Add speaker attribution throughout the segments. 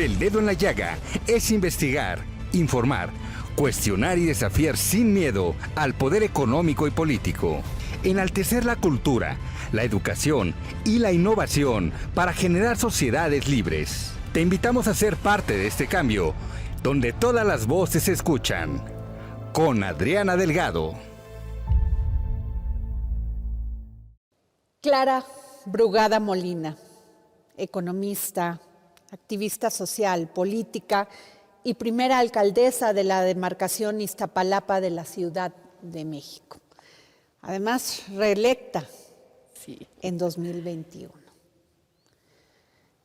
Speaker 1: El Dedo en la Llaga es investigar, informar, cuestionar y desafiar sin miedo al poder económico y político. Enaltecer la cultura, la educación y la innovación para generar sociedades libres. Te invitamos a ser parte de este cambio, donde todas las voces se escuchan. Con Adriana Delgado.
Speaker 2: Clara Brugada Molina, economista, activista social, política y primera alcaldesa de la demarcación Iztapalapa de la Ciudad de México. Además, reelecta en 2021.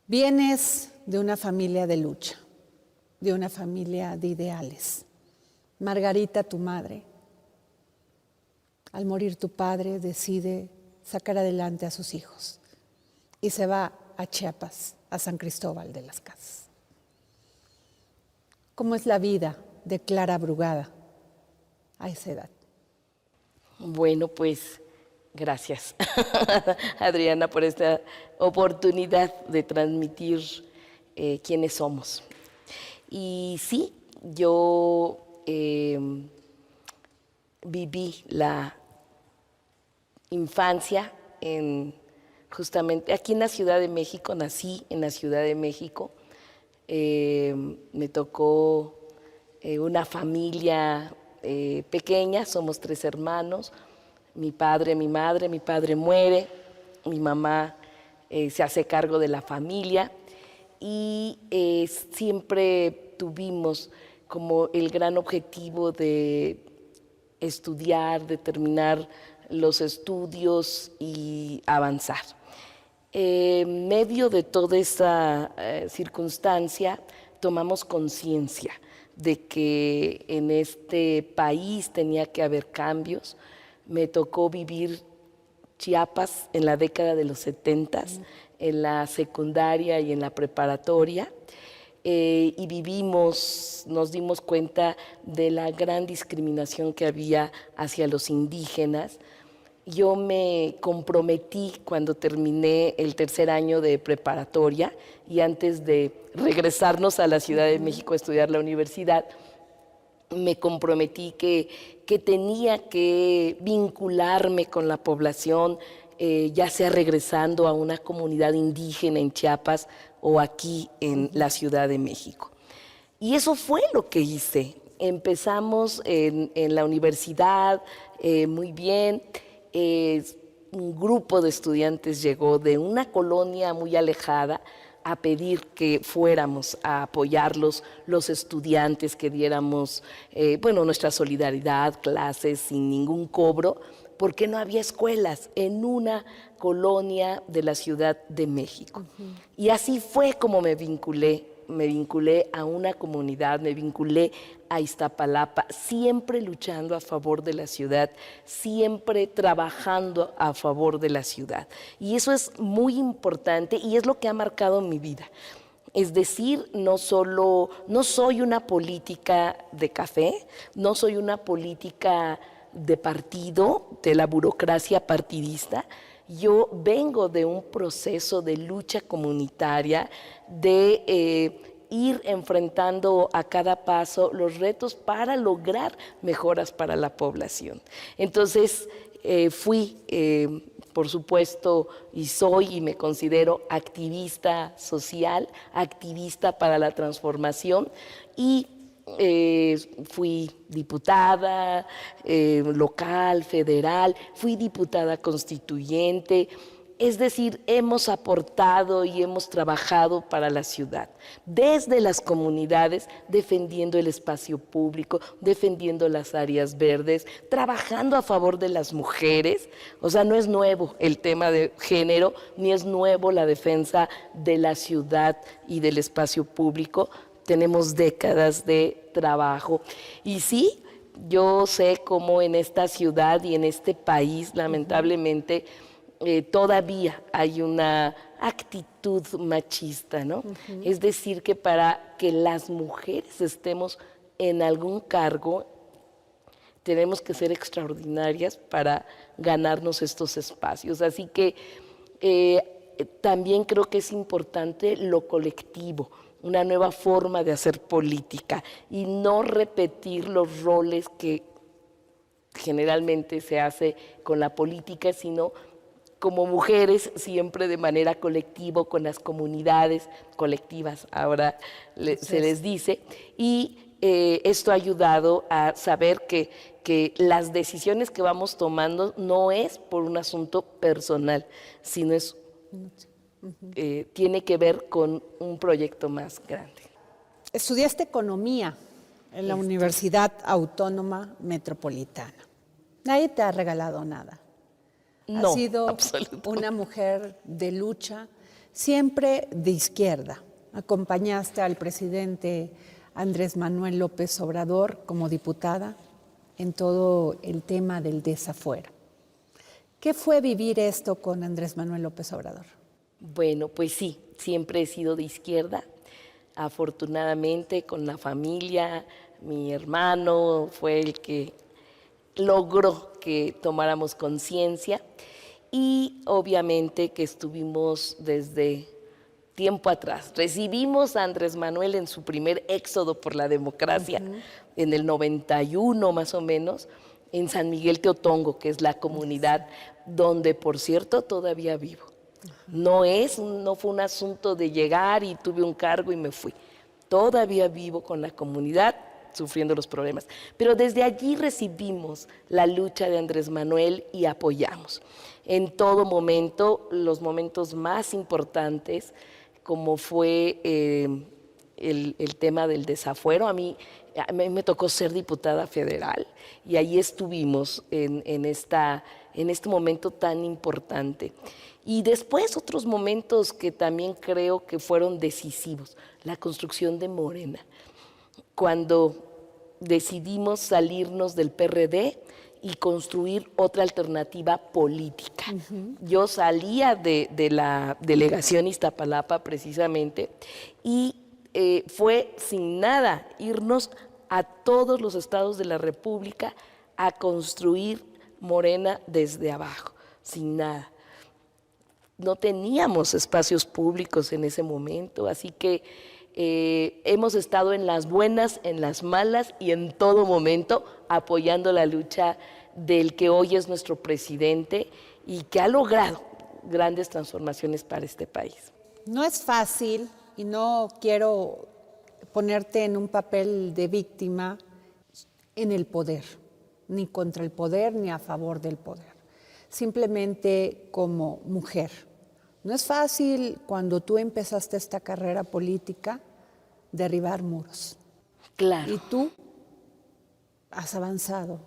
Speaker 2: Vienes de una familia de lucha, de una familia de ideales. Margarita, tu madre, al morir tu padre, decide sacar adelante a sus hijos y se va a Chiapas, a San Cristóbal de las Casas. ¿Cómo es la vida de Clara Brugada a esa edad?
Speaker 3: Bueno, pues gracias, Adriana, por esta oportunidad de transmitir quiénes somos. Y sí, yo viví la infancia justamente aquí en la Ciudad de México, nací en la Ciudad de México. Me tocó una familia pequeña, somos 3 hermanos, mi padre, mi madre. Mi padre muere, mi mamá se hace cargo de la familia y siempre tuvimos como el gran objetivo de estudiar, de terminar los estudios y avanzar. En medio de toda esa circunstancia, tomamos conciencia de que en este país tenía que haber cambios. Me tocó vivir Chiapas en la década de los 70, en la secundaria y en la preparatoria, y nos dimos cuenta de la gran discriminación que había hacia los indígenas. Yo me comprometí cuando terminé el 3er año de preparatoria y antes de regresarnos a la Ciudad de México a estudiar la universidad, me comprometí que tenía que vincularme con la población, ya sea regresando a una comunidad indígena en Chiapas o aquí en la Ciudad de México. Y eso fue lo que hice. Empezamos en la universidad, muy bien. Un grupo de estudiantes llegó de una colonia muy alejada a pedir que fuéramos a apoyarlos, los estudiantes, que diéramos nuestra solidaridad, clases sin ningún cobro, porque no había escuelas en una colonia de la Ciudad de México. Y así fue como me vinculé a una comunidad, me vinculé a Iztapalapa, siempre luchando a favor de la ciudad, siempre trabajando a favor de la ciudad. Y eso es muy importante y es lo que ha marcado mi vida. Es decir, no soy una política de café, no soy una política de partido, de la burocracia partidista. Yo vengo de un proceso de lucha comunitaria, de ir enfrentando a cada paso los retos para lograr mejoras para la población. Entonces, fui, por supuesto, y soy y me considero activista social, activista para la transformación y fui diputada local, federal, fui diputada constituyente. Es decir, hemos aportado y hemos trabajado para la ciudad, desde las comunidades, defendiendo el espacio público, defendiendo las áreas verdes, trabajando a favor de las mujeres. O sea, no es nuevo el tema de género, ni es nuevo la defensa de la ciudad y del espacio público. Tenemos décadas de trabajo. Y sí, yo sé cómo en esta ciudad y en este país, lamentablemente, todavía hay una actitud machista, ¿no? Es decir, que para que las mujeres estemos en algún cargo, tenemos que ser extraordinarias para ganarnos estos espacios. Así que también creo que es importante lo colectivo. una nueva forma de hacer política y no repetir los roles que generalmente se hace con la política, sino como mujeres siempre de manera colectiva, con las comunidades colectivas, ahora se les dice, y esto ha ayudado a saber que las decisiones que vamos tomando no es por un asunto personal, sino es, tiene que ver con un proyecto más grande.
Speaker 2: Estudiaste economía en la Universidad Autónoma Metropolitana. Nadie te ha regalado nada.
Speaker 3: No,
Speaker 2: Has sido
Speaker 3: absoluto.
Speaker 2: una mujer de lucha, siempre de izquierda. Acompañaste al presidente Andrés Manuel López Obrador como diputada en todo el tema del desafuero. ¿Qué fue vivir esto con Andrés Manuel López Obrador?
Speaker 3: Bueno, pues sí, siempre he sido de izquierda. Afortunadamente con la familia, mi hermano fue el que logró que tomáramos conciencia y obviamente que estuvimos desde tiempo atrás. Recibimos a Andrés Manuel en su primer éxodo por la democracia, en el 91 más o menos, en San Miguel Teotongo, que es la comunidad donde, por cierto, todavía vivo. No fue un asunto de llegar y tuve un cargo y me fui. Todavía vivo con la comunidad, sufriendo los problemas. Pero desde allí recibimos la lucha de Andrés Manuel y apoyamos. En todo momento, los momentos más importantes, como fue el tema del desafuero, a mí me tocó ser diputada federal y ahí estuvimos en este momento tan importante. Y después otros momentos que también creo que fueron decisivos, la construcción de Morena. Cuando decidimos salirnos del PRD y construir otra alternativa política. Yo salía de la delegación Iztapalapa precisamente y fue sin nada irnos a todos los estados de la República a construir Morena desde abajo, sin nada. No teníamos espacios públicos en ese momento, así que hemos estado en las buenas, en las malas y en todo momento apoyando la lucha del que hoy es nuestro presidente y que ha logrado grandes transformaciones para este país.
Speaker 2: No es fácil y no quiero ponerte en un papel de víctima en el poder, ni contra el poder ni a favor del poder. Simplemente como mujer. No es fácil cuando tú empezaste esta carrera política derribar muros.
Speaker 3: Claro.
Speaker 2: Y tú has avanzado,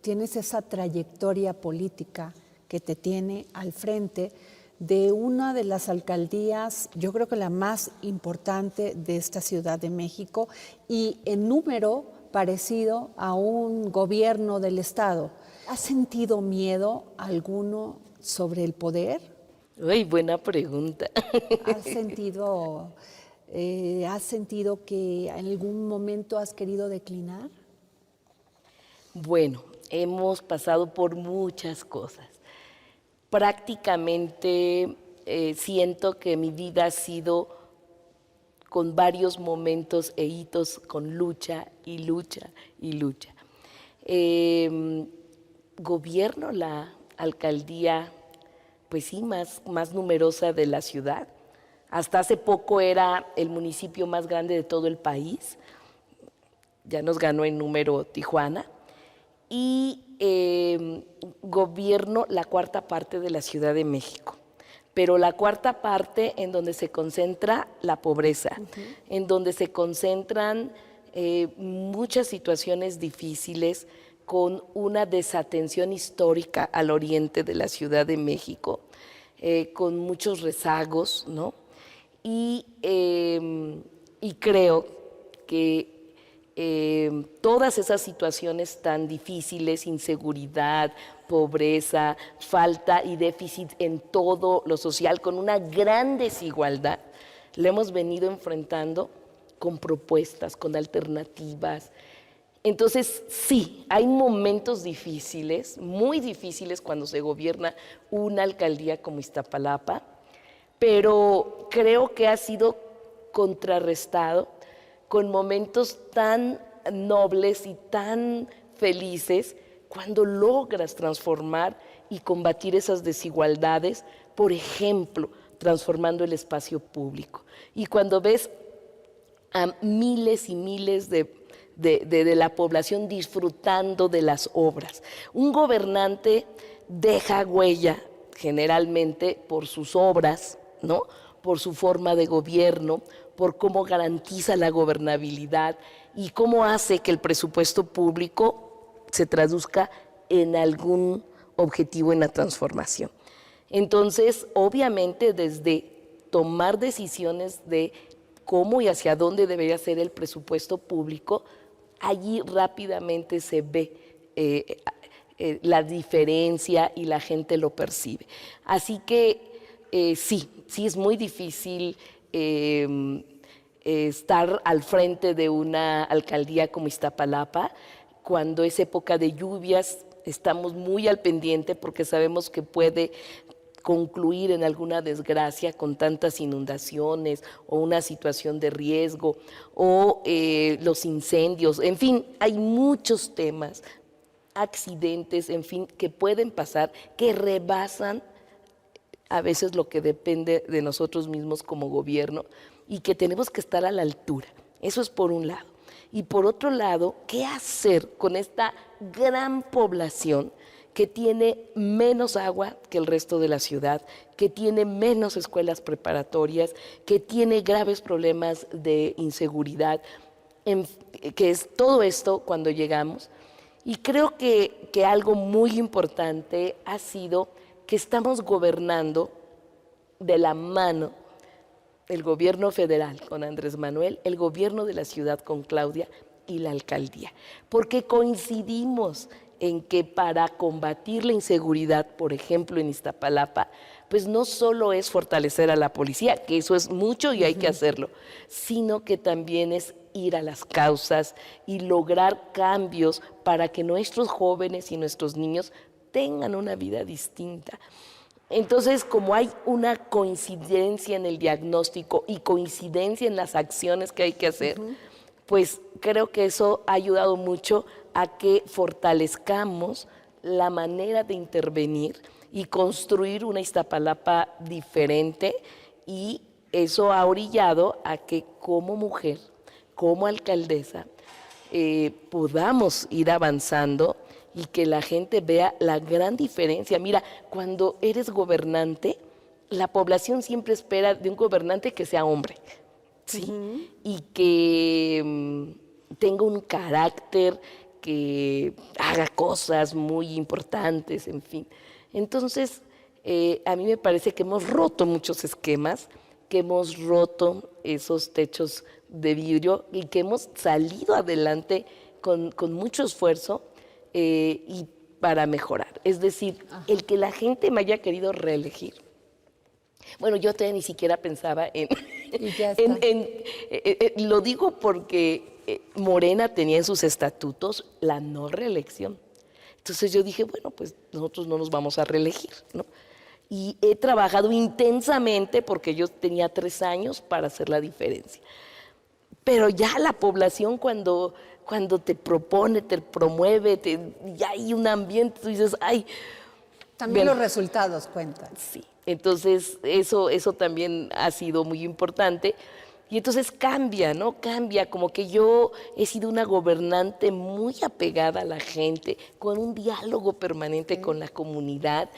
Speaker 2: tienes esa trayectoria política que te tiene al frente de una de las alcaldías, yo creo que la más importante de esta Ciudad de México y en número parecido a un gobierno del Estado. ¿Has sentido miedo alguno sobre el poder?
Speaker 3: Uy, buena pregunta.
Speaker 2: ¿Has sentido que en algún momento has querido declinar?
Speaker 3: Bueno, hemos pasado por muchas cosas. Prácticamente siento que mi vida ha sido con varios momentos e hitos con lucha y lucha y lucha. Gobierno la alcaldía, pues sí, más numerosa de la ciudad. Hasta hace poco era el municipio más grande de todo el país. Ya nos ganó en número Tijuana. Y gobierno la cuarta parte de la Ciudad de México. Pero la cuarta parte en donde se concentra la pobreza, en donde se concentran muchas situaciones difíciles, con una desatención histórica al oriente de la Ciudad de México, con muchos rezagos, ¿no? Y creo que todas esas situaciones tan difíciles, inseguridad, pobreza, falta y déficit en todo lo social, con una gran desigualdad, la hemos venido enfrentando con propuestas, con alternativas. Entonces, sí, hay momentos difíciles, muy difíciles cuando se gobierna una alcaldía como Iztapalapa, pero creo que ha sido contrarrestado con momentos tan nobles y tan felices cuando logras transformar y combatir esas desigualdades, por ejemplo, transformando el espacio público. Y cuando ves a miles y miles de la población disfrutando de las obras. Un gobernante deja huella generalmente por sus obras, ¿no? Por su forma de gobierno, por cómo garantiza la gobernabilidad y cómo hace que el presupuesto público se traduzca en algún objetivo en la transformación. Entonces, obviamente, desde tomar decisiones de cómo y hacia dónde debería ser el presupuesto público, allí rápidamente se ve la diferencia y la gente lo percibe. Así que sí es muy difícil estar al frente de una alcaldía como Iztapalapa. Cuando es época de lluvias, estamos muy al pendiente porque sabemos que puede concluir en alguna desgracia con tantas inundaciones o una situación de riesgo o los incendios. En fin, hay muchos temas, accidentes, en fin, que pueden pasar, que rebasan a veces lo que depende de nosotros mismos como gobierno y que tenemos que estar a la altura. Eso es por un lado. Y por otro lado, ¿qué hacer con esta gran población que tiene menos agua que el resto de la ciudad, que tiene menos escuelas preparatorias, que tiene graves problemas de inseguridad, que es todo esto cuando llegamos? Y creo que algo muy importante ha sido que estamos gobernando de la mano el gobierno federal con Andrés Manuel, el gobierno de la ciudad con Claudia y la alcaldía, porque coincidimos en que para combatir la inseguridad, por ejemplo, en Iztapalapa, pues no solo es fortalecer a la policía, que eso es mucho y hay que hacerlo, sino que también es ir a las causas y lograr cambios para que nuestros jóvenes y nuestros niños tengan una vida distinta. Entonces, como hay una coincidencia en el diagnóstico y coincidencia en las acciones que hay que hacer, pues creo que eso ha ayudado mucho a que fortalezcamos la manera de intervenir y construir una Iztapalapa diferente, y eso ha orillado a que como mujer, como alcaldesa, podamos ir avanzando y que la gente vea la gran diferencia. Mira, cuando eres gobernante, la población siempre espera de un gobernante que sea hombre, ¿sí? Y que tenga un carácter, que haga cosas muy importantes, en fin. Entonces, a mí me parece que hemos roto muchos esquemas, que hemos roto esos techos de vidrio y que hemos salido adelante con mucho esfuerzo y para mejorar. Es decir, el que la gente me haya querido reelegir. Bueno, yo todavía ni siquiera pensaba en...
Speaker 2: Y ya está.
Speaker 3: Lo digo porque Morena tenía en sus estatutos la no reelección. Entonces yo dije, bueno, pues nosotros no nos vamos a reelegir, ¿no? Y he trabajado intensamente porque yo tenía 3 años para hacer la diferencia. Pero ya la población cuando te propone, te promueve, ya hay un ambiente, tú dices, ay...
Speaker 2: También los resultados cuentan.
Speaker 3: Sí, entonces eso también ha sido muy importante. Y entonces cambia, ¿no? Cambia, como que yo he sido una gobernante muy apegada a la gente, con un diálogo permanente con la comunidad.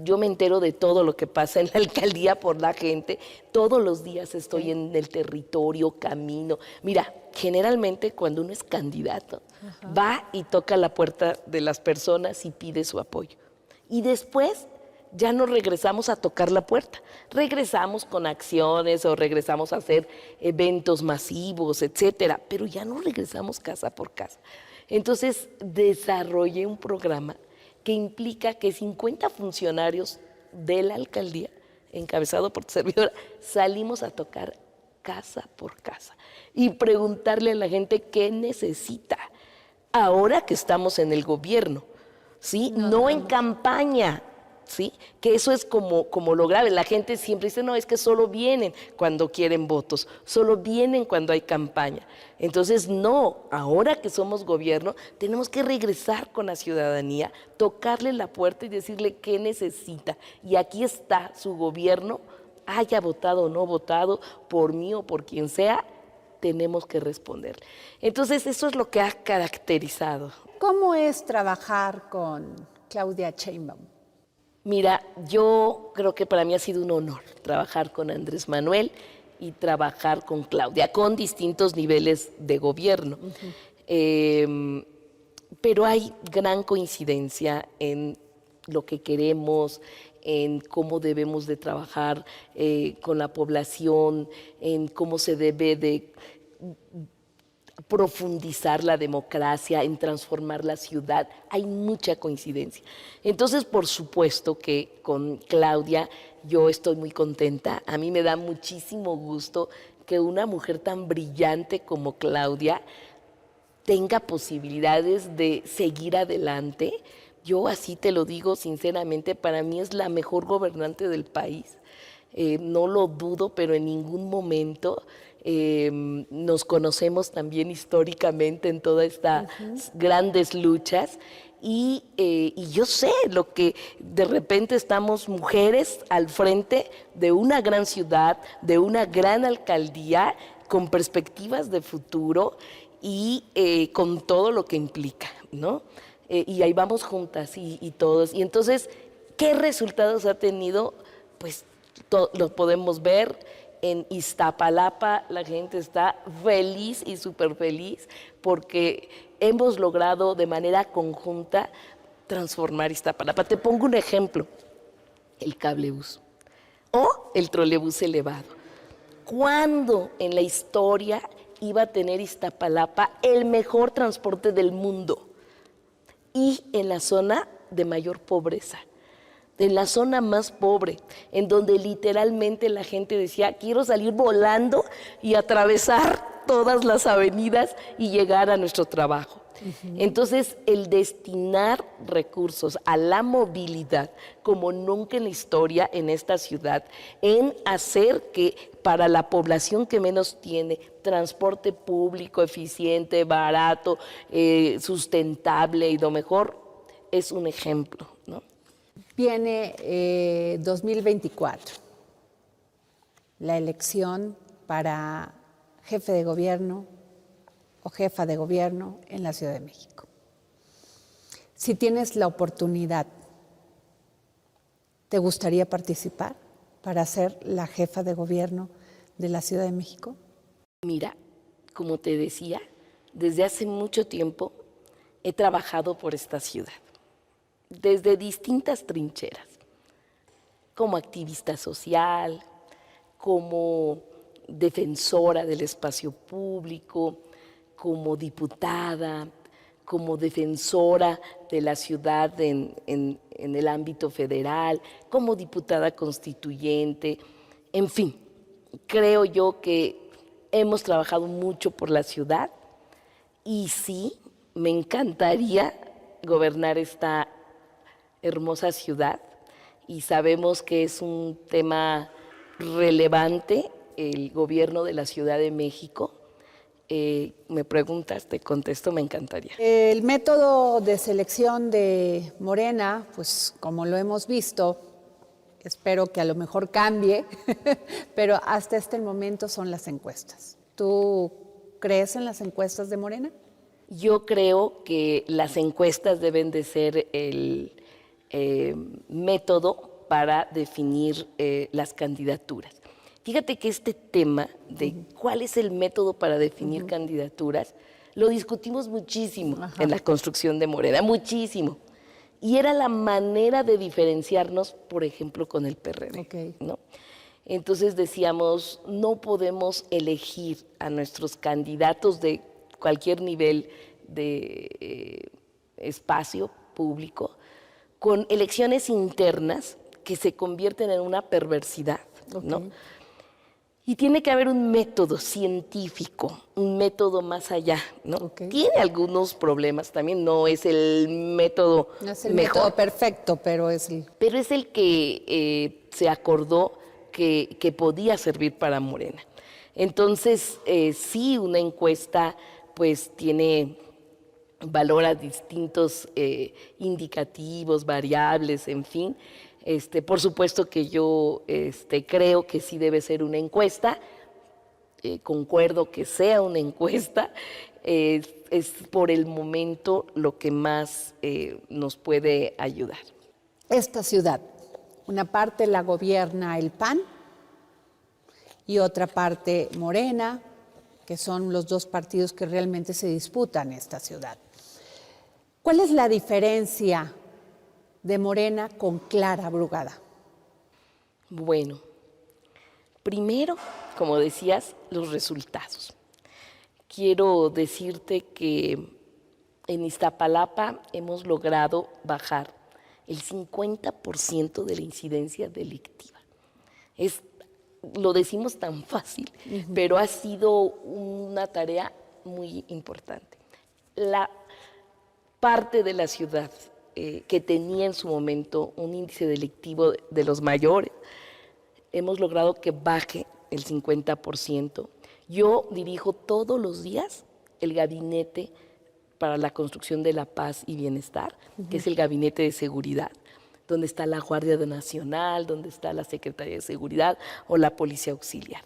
Speaker 3: Yo me entero de todo lo que pasa en la alcaldía por la gente. Todos los días estoy en el territorio, camino. Mira, generalmente cuando uno es candidato, va y toca la puerta de las personas y pide su apoyo. Y después ya no regresamos a tocar la puerta. Regresamos con acciones o regresamos a hacer eventos masivos, etcétera, pero ya no regresamos casa por casa. Entonces desarrollé un programa que implica que 50 funcionarios de la alcaldía, encabezado por tu servidora, salimos a tocar casa por casa y preguntarle a la gente qué necesita ahora que estamos en el gobierno, ¿sí? No en campaña, ¿sí? Que eso es como lo grave. La gente siempre dice, no, es que solo vienen cuando quieren votos, solo vienen cuando hay campaña. Entonces, no, ahora que somos gobierno, tenemos que regresar con la ciudadanía, tocarle la puerta y decirle qué necesita. Y aquí está su gobierno, haya votado o no votado, por mí o por quien sea, tenemos que responderle. Entonces, eso es lo que ha caracterizado.
Speaker 2: ¿Cómo es trabajar con Claudia Sheinbaum?
Speaker 3: Mira, yo creo que para mí ha sido un honor trabajar con Andrés Manuel y trabajar con Claudia, con distintos niveles de gobierno. Pero hay gran coincidencia en lo que queremos, en cómo debemos de trabajar con la población, en cómo se debe de profundizar la democracia, en transformar la ciudad. Hay mucha coincidencia. Entonces, por supuesto que con Claudia yo estoy muy contenta. A mí me da muchísimo gusto que una mujer tan brillante como Claudia tenga posibilidades de seguir adelante. Yo así te lo digo sinceramente, para mí es la mejor gobernante del país. No lo dudo, pero en ningún momento. Nos conocemos también históricamente en todas estas grandes luchas y yo sé lo que de repente estamos mujeres al frente de una gran ciudad, de una gran alcaldía con perspectivas de futuro y con todo lo que implica, ¿no? Y ahí vamos juntas y todos. Y entonces, ¿qué resultados ha tenido? Pues lo podemos ver. En Iztapalapa la gente está feliz y súper feliz porque hemos logrado de manera conjunta transformar Iztapalapa. Te pongo un ejemplo, el cablebús o el trolebús elevado. ¿Cuándo en la historia iba a tener Iztapalapa el mejor transporte del mundo? Y en la zona de mayor pobreza, en la zona más pobre, en donde literalmente la gente decía, quiero salir volando y atravesar todas las avenidas y llegar a nuestro trabajo. Entonces, el destinar recursos a la movilidad, como nunca en la historia en esta ciudad, en hacer que para la población que menos tiene, transporte público eficiente, barato, sustentable y lo mejor, es un ejemplo, ¿no?
Speaker 2: Viene 2024, la elección para jefe de gobierno o jefa de gobierno en la Ciudad de México. Si tienes la oportunidad, ¿te gustaría participar para ser la jefa de gobierno de la Ciudad de México?
Speaker 3: Mira, como te decía, desde hace mucho tiempo he trabajado por esta ciudad, desde distintas trincheras, como activista social, como defensora del espacio público, como diputada, como defensora de la ciudad en el ámbito federal, como diputada constituyente, en fin, creo yo que hemos trabajado mucho por la ciudad y sí, me encantaría gobernar esta hermosa ciudad y sabemos que es un tema relevante el gobierno de la Ciudad de México. Me preguntas, te contesto, me encantaría.
Speaker 2: El método de selección de Morena, pues como lo hemos visto, espero que a lo mejor cambie, pero hasta este momento son las encuestas. ¿Tú crees en las encuestas de Morena?
Speaker 3: Yo creo que las encuestas deben de ser el método para definir las candidaturas. Fíjate que este tema de cuál es el método para definir candidaturas, lo discutimos muchísimo en la construcción de Morena, muchísimo. Y era la manera de diferenciarnos, por ejemplo, con el PRD, ¿no? Entonces decíamos, no podemos elegir a nuestros candidatos de cualquier nivel de espacio público con elecciones internas que se convierten en una perversidad, ¿no? Y tiene que haber un método científico, un método más allá, ¿no?
Speaker 2: Ok.
Speaker 3: Tiene algunos problemas también, no es el método
Speaker 2: No es el
Speaker 3: mejor,
Speaker 2: método perfecto, pero es el...
Speaker 3: pero es el que se acordó que podía servir para Morena. Entonces, sí, una encuesta pues valora distintos indicativos, variables, en fin. Por supuesto que yo creo que sí debe ser una encuesta, concuerdo que sea una encuesta, es por el momento lo que más nos puede ayudar.
Speaker 2: Esta ciudad, una parte la gobierna el PAN y otra parte Morena, que son los dos partidos que realmente se disputan esta ciudad. ¿Cuál es la diferencia de Morena con Clara Brugada?
Speaker 3: Bueno, primero, como decías, los resultados. Quiero decirte que en Iztapalapa hemos logrado bajar el 50% de la incidencia delictiva. Lo decimos tan fácil, pero ha sido una tarea muy importante. La parte de la ciudad que tenía en su momento un índice delictivo de los mayores, hemos logrado que baje el 50%. Yo dirijo todos los días el gabinete para la construcción de la paz y bienestar, que es el gabinete de seguridad, donde está la Guardia Nacional, donde está la Secretaría de Seguridad o la Policía Auxiliar.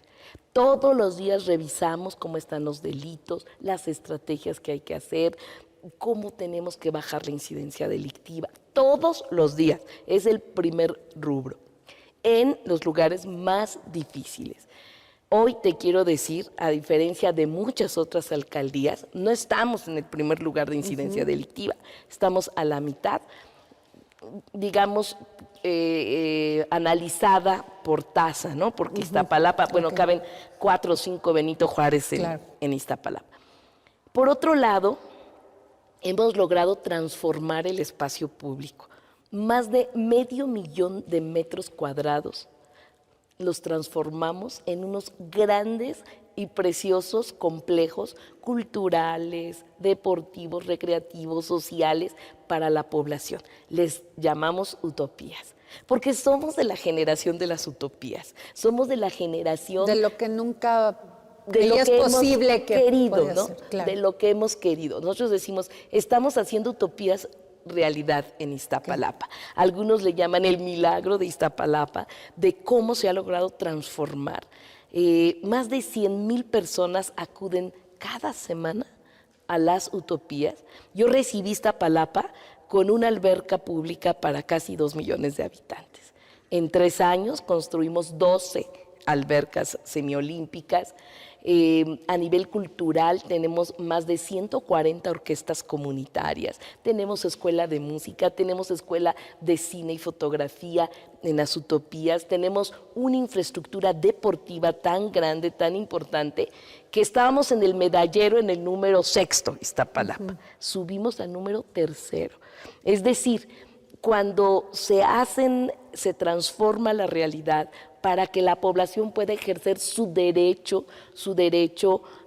Speaker 3: Todos los días revisamos cómo están los delitos, las estrategias que hay que hacer, cómo tenemos que bajar la incidencia delictiva. Todos los días, es el primer rubro, en los lugares más difíciles. Hoy te quiero decir, a diferencia de muchas otras alcaldías, no estamos en el primer lugar de incidencia delictiva, estamos a la mitad, digamos, analizada por tasa, ¿no? Porque Iztapalapa, bueno, caben 4 o 5 Benito Juárez en Iztapalapa. Por otro lado, hemos logrado transformar el espacio público. Más de 500,000 de metros cuadrados los transformamos en unos grandes y preciosos complejos culturales, deportivos, recreativos, sociales para la población. Les llamamos utopías, porque somos de la generación de las utopías, somos de la generación
Speaker 2: De lo que nunca
Speaker 3: de lo
Speaker 2: es
Speaker 3: que
Speaker 2: posible
Speaker 3: hemos
Speaker 2: que
Speaker 3: querido,
Speaker 2: pueda
Speaker 3: ¿no?
Speaker 2: ser, claro.
Speaker 3: De lo que hemos querido. Nosotros decimos, estamos haciendo utopías realidad en Iztapalapa. Algunos le llaman el milagro de Iztapalapa, de cómo se ha logrado transformar. Más de 100,000 personas acuden cada semana a las utopías. Yo recibí Iztapalapa con una alberca pública para casi 2 millones de habitantes. En 3 años construimos 12 albercas semiolímpicas. A nivel cultural tenemos más de 140 orquestas comunitarias, tenemos escuela de música, tenemos escuela de cine y fotografía en las utopías, tenemos una infraestructura deportiva tan grande, tan importante, que estábamos en el medallero en el número 6, Iztapalapa, subimos al número 3. Es decir, cuando se transforma la realidad para que la población pueda ejercer su derecho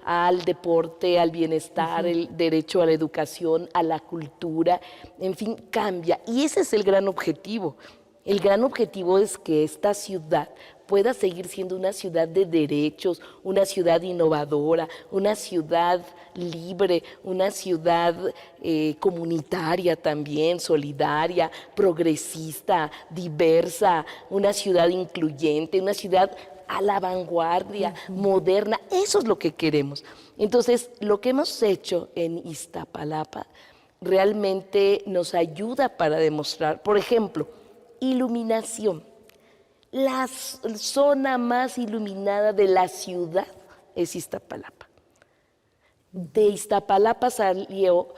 Speaker 3: al deporte, al bienestar, el derecho a la educación, a la cultura, en fin, cambia. Y ese es el gran objetivo. El gran objetivo es que esta ciudad pueda seguir siendo una ciudad de derechos, una ciudad innovadora, una ciudad libre, una ciudad comunitaria también, solidaria, progresista, diversa, una ciudad incluyente, una ciudad a la vanguardia, moderna. Eso es lo que queremos. Entonces, lo que hemos hecho en Iztapalapa realmente nos ayuda para demostrar, por ejemplo, iluminación. La zona más iluminada de la ciudad es Iztapalapa. De Iztapalapa salió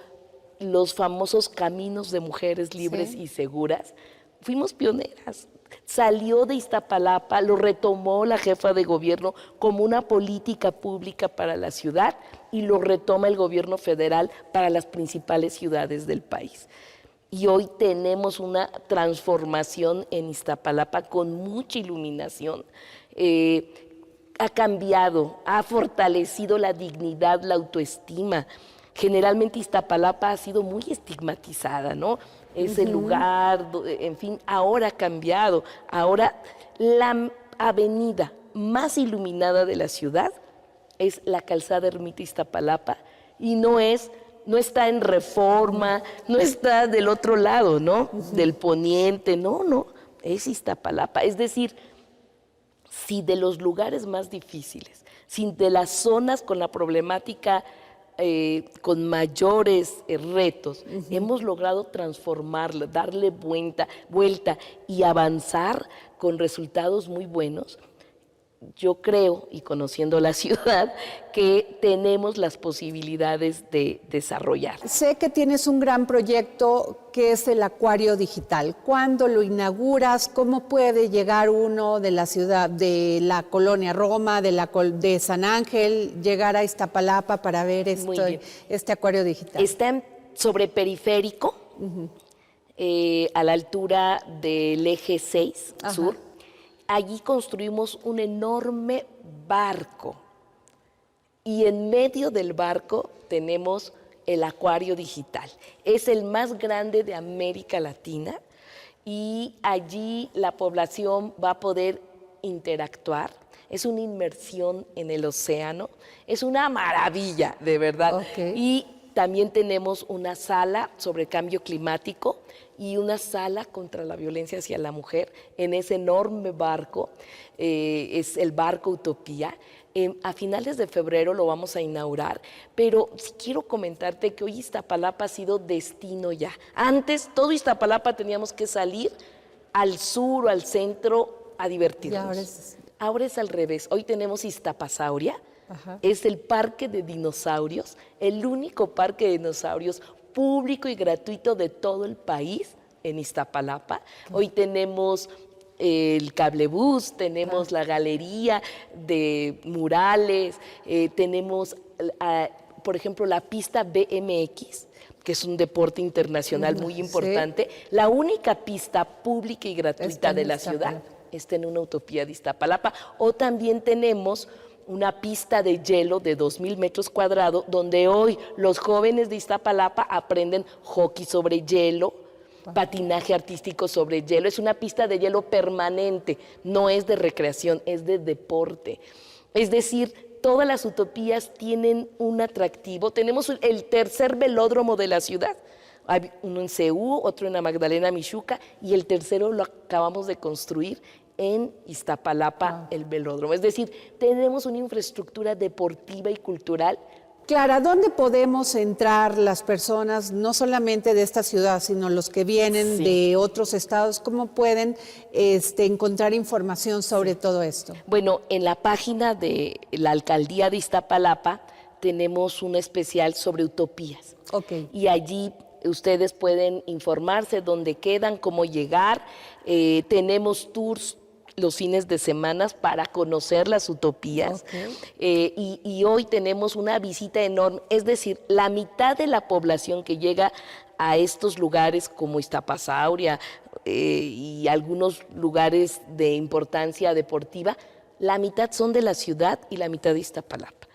Speaker 3: los famosos caminos de mujeres libres y seguras. Fuimos pioneras. Salió de Iztapalapa, lo retomó la jefa de gobierno como una política pública para la ciudad y lo retoma el gobierno federal para las principales ciudades del país. Y hoy tenemos una transformación en Iztapalapa con mucha iluminación. ha cambiado, ha fortalecido la dignidad, la autoestima. Generalmente Iztapalapa ha sido muy estigmatizada, ¿no? Ese lugar, en fin, ahora ha cambiado. Ahora la avenida más iluminada de la ciudad es la calzada Ermita Iztapalapa y no está en Reforma, no está del otro lado, ¿no? Del poniente, no, es Iztapalapa. Es decir, si de los lugares más difíciles, si de las zonas con la problemática con mayores retos, hemos logrado transformarla, darle vuelta y avanzar con resultados muy buenos, yo creo, y conociendo la ciudad, que tenemos las posibilidades de desarrollar.
Speaker 2: Sé que tienes un gran proyecto que es el Acuario Digital. ¿Cuándo lo inauguras? ¿Cómo puede llegar uno de la ciudad, de la colonia Roma, de San Ángel, llegar a Iztapalapa para ver este Acuario Digital?
Speaker 3: Está sobre Periférico, a la altura del eje 6 sur. Allí construimos un enorme barco y en medio del barco tenemos el Acuario Digital. Es el más grande de América Latina y allí la población va a poder interactuar. Es una inmersión en el océano. Es una maravilla, de verdad. Y también tenemos una sala sobre cambio climático y una sala contra la violencia hacia la mujer en ese enorme barco. Es el barco Utopía. A finales de febrero lo vamos a inaugurar, pero sí quiero comentarte que hoy Iztapalapa ha sido destino ya. Antes, todo Iztapalapa teníamos que salir al sur o al centro a divertirnos. Ahora es al revés. Hoy tenemos Iztapasauria. Es el parque de dinosaurios, el único parque de dinosaurios público y gratuito de todo el país en Iztapalapa. Hoy tenemos el cablebús, tenemos la galería de murales, tenemos, por ejemplo, la pista BMX, que es un deporte internacional muy importante. La única pista pública y gratuita de la ciudad está en una Utopía de Iztapalapa. O también tenemos una pista de hielo de 2,000 metros cuadrados, donde hoy los jóvenes de Iztapalapa aprenden hockey sobre hielo, patinaje artístico sobre hielo. Es una pista de hielo permanente, no es de recreación, es de deporte. Es decir, todas las utopías tienen un atractivo. Tenemos el tercer velódromo de la ciudad. Hay uno en Ceú, otro en la Magdalena Mixhuca, y el tercero lo acabamos de construir en Iztapalapa, el velódromo. Es decir, tenemos una infraestructura deportiva y cultural.
Speaker 2: Clara, ¿dónde podemos entrar las personas, no solamente de esta ciudad, sino los que vienen de otros estados? ¿Cómo pueden encontrar información sobre todo esto?
Speaker 3: Bueno, en la página de la Alcaldía de Iztapalapa tenemos un especial sobre utopías. Y allí ustedes pueden informarse dónde quedan, cómo llegar. Tenemos tours los fines de semana para conocer las utopías. Y hoy tenemos una visita enorme, es decir, la mitad de la población que llega a estos lugares como Iztapasauria y algunos lugares de importancia deportiva, la mitad son de la ciudad y la mitad de Iztapalapa.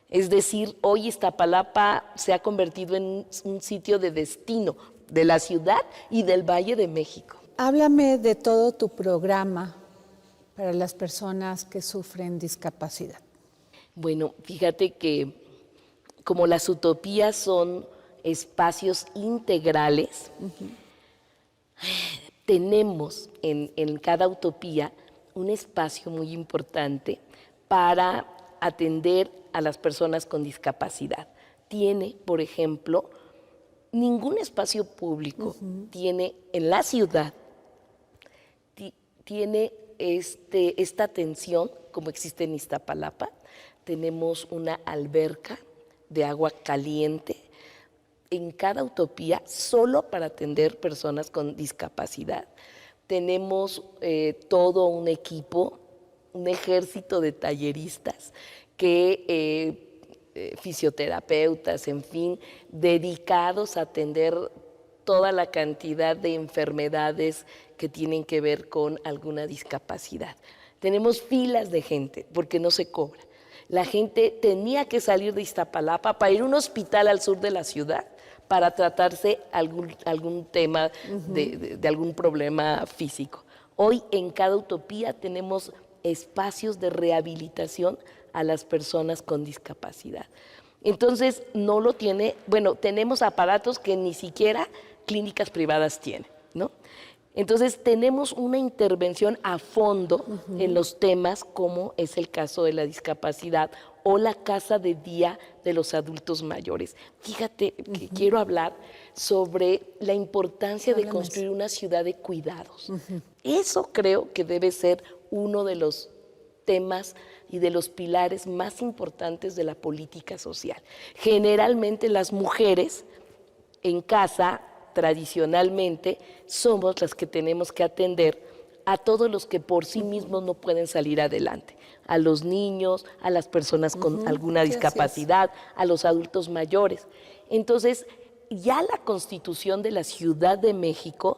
Speaker 3: Es decir, hoy Iztapalapa se ha convertido en un sitio de destino de la ciudad y del Valle de México.
Speaker 2: Háblame de todo tu programa para las personas que sufren discapacidad.
Speaker 3: Bueno, fíjate que como las utopías son espacios integrales, tenemos en cada utopía un espacio muy importante para atender a las personas con discapacidad. Tiene, por ejemplo, ningún espacio público tiene en la ciudad, tiene esta atención como existe en Iztapalapa. Tenemos una alberca de agua caliente en cada utopía solo para atender personas con discapacidad. Tenemos todo un equipo, un ejército de talleristas fisioterapeutas, en fin, dedicados a atender toda la cantidad de enfermedades que tienen que ver con alguna discapacidad. Tenemos filas de gente porque no se cobra. La gente tenía que salir de Iztapalapa para ir a un hospital al sur de la ciudad para tratarse algún tema de algún problema físico. Hoy en cada utopía tenemos espacios de rehabilitación a las personas con discapacidad. Entonces, no lo tiene, bueno, tenemos aparatos que ni siquiera clínicas privadas tienen, ¿no? Entonces, tenemos una intervención a fondo en los temas como es el caso de la discapacidad o la casa de día de los adultos mayores. Fíjate que quiero hablar sobre la importancia de construir una ciudad de cuidados. Eso creo que debe ser uno de los temas y de los pilares más importantes de la política social. Generalmente las mujeres en casa, tradicionalmente, somos las que tenemos que atender a todos los que por sí mismos no pueden salir adelante, a los niños, a las personas con alguna discapacidad, a los adultos mayores. Entonces, ya la Constitución de la Ciudad de México